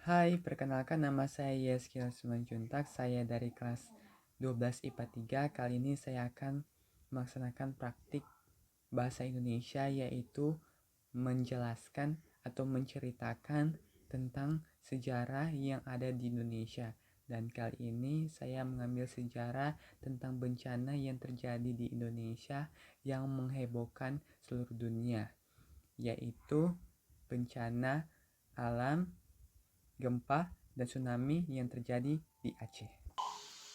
Hai, perkenalkan nama saya Yeskil Simanjuntak. Saya dari kelas 12 IPA 3. Kali ini saya akan melaksanakan praktik bahasa Indonesia, yaitu menjelaskan atau menceritakan tentang sejarah yang ada di Indonesia. Dan kali ini saya mengambil sejarah tentang bencana yang terjadi di Indonesia yang menghebohkan seluruh dunia, yaitu bencana alam, gempa, dan tsunami yang terjadi di Aceh.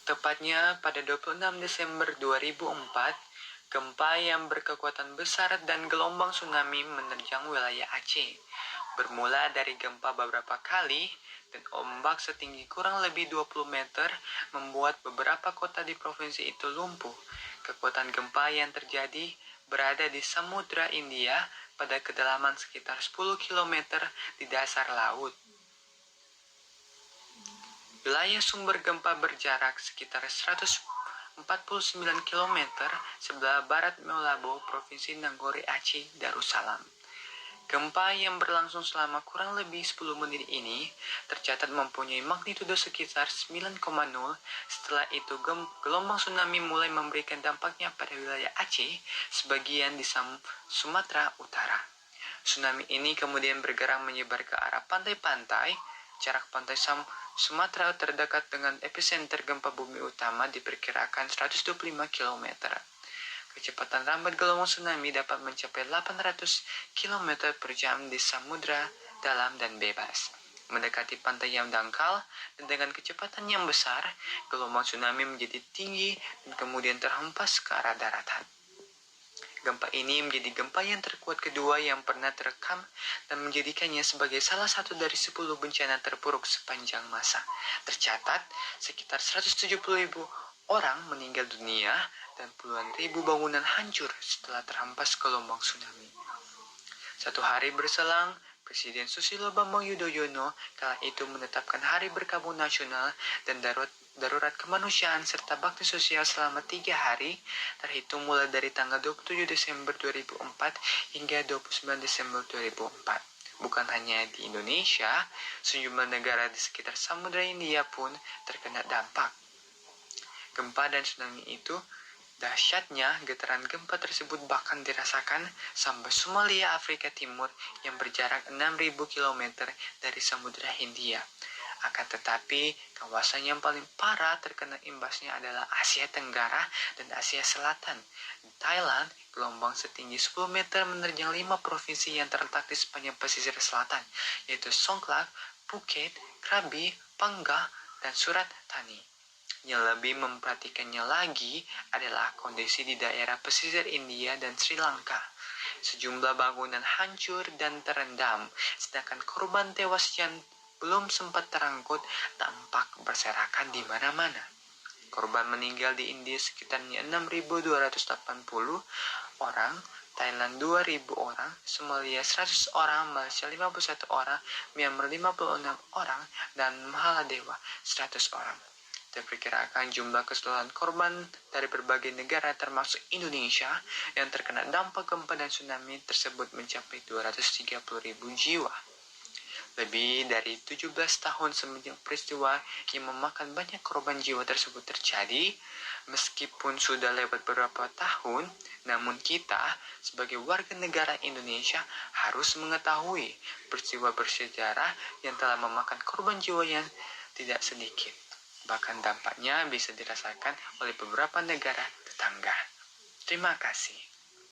Tepatnya pada 26 Desember 2004, gempa yang berkekuatan besar dan gelombang tsunami menerjang wilayah Aceh. Bermula dari gempa beberapa kali dan ombak setinggi kurang lebih 20 meter membuat beberapa kota di provinsi itu lumpuh. Kekuatan gempa yang terjadi berada di Samudra India pada kedalaman sekitar 10 km di dasar laut. Wilayah sumber gempa berjarak sekitar 149 km sebelah barat Meulabo, Provinsi Nanggori Aceh, Darussalam. Gempa yang berlangsung selama kurang lebih 10 menit ini tercatat mempunyai magnitudo sekitar 9,0. Setelah itu gelombang tsunami mulai memberikan dampaknya pada wilayah Aceh, sebagian di Sumatera Utara. Tsunami ini kemudian bergerak menyebar ke arah pantai-pantai. Jarak pantai Sumatera terdekat dengan epicenter gempa bumi utama diperkirakan 125 km. Kecepatan lambat gelombang tsunami dapat mencapai 800 km per jam di samudra dalam dan bebas. Mendekati pantai yang dangkal dan dengan kecepatan yang besar, gelombang tsunami menjadi tinggi dan kemudian terhempas ke arah daratan. Gempa ini menjadi gempa yang terkuat kedua yang pernah terekam dan menjadikannya sebagai salah satu dari 10 bencana terburuk sepanjang masa. Tercatat, sekitar 170.000 orang meninggal dunia dan puluhan ribu bangunan hancur setelah terhempas gelombang tsunami. Satu hari berselang, Presiden Susilo Bambang Yudhoyono kala itu menetapkan Hari Berkabung Nasional dan darurat kemanusiaan serta bakti sosial selama 3 hari, terhitung mulai dari tanggal 27 Desember 2004 hingga 29 Desember 2004. Bukan hanya di Indonesia, sejumlah negara di sekitar Samudra Hindia pun terkena dampak gempa dan tsunami itu. Dahsyatnya, getaran gempa tersebut bahkan dirasakan sampai Somalia, Afrika Timur yang berjarak 6.000 km dari Samudra Hindia. Akan tetapi, kawasan yang paling parah terkena imbasnya adalah Asia Tenggara dan Asia Selatan. Di Thailand, gelombang setinggi 10 meter menerjang 5 provinsi yang terletak di sepanjang pesisir selatan, yaitu Songkhla, Phuket, Krabi, Pangga, dan Surat Thani. Yang lebih memperhatikannya lagi adalah kondisi di daerah pesisir India dan Sri Lanka. Sejumlah bangunan hancur dan terendam, sedangkan korban tewas yang belum sempat terangkut tampak berserakan di mana-mana. Korban meninggal di India sekitarnya 6.280 orang, Thailand 2.000 orang, Somalia 100 orang, Malaysia 51 orang, Myanmar 56 orang, dan Mahaladewa 100 orang. Diperkirakan jumlah keseluruhan korban dari berbagai negara termasuk Indonesia yang terkena dampak gempa dan tsunami tersebut mencapai 230.000 jiwa. Lebih dari 17 tahun semenjak peristiwa yang memakan banyak korban jiwa tersebut terjadi, meskipun sudah lewat beberapa tahun, namun kita sebagai warga negara Indonesia harus mengetahui peristiwa bersejarah yang telah memakan korban jiwa yang tidak sedikit. Bahkan dampaknya bisa dirasakan oleh beberapa negara tetangga. Terima kasih.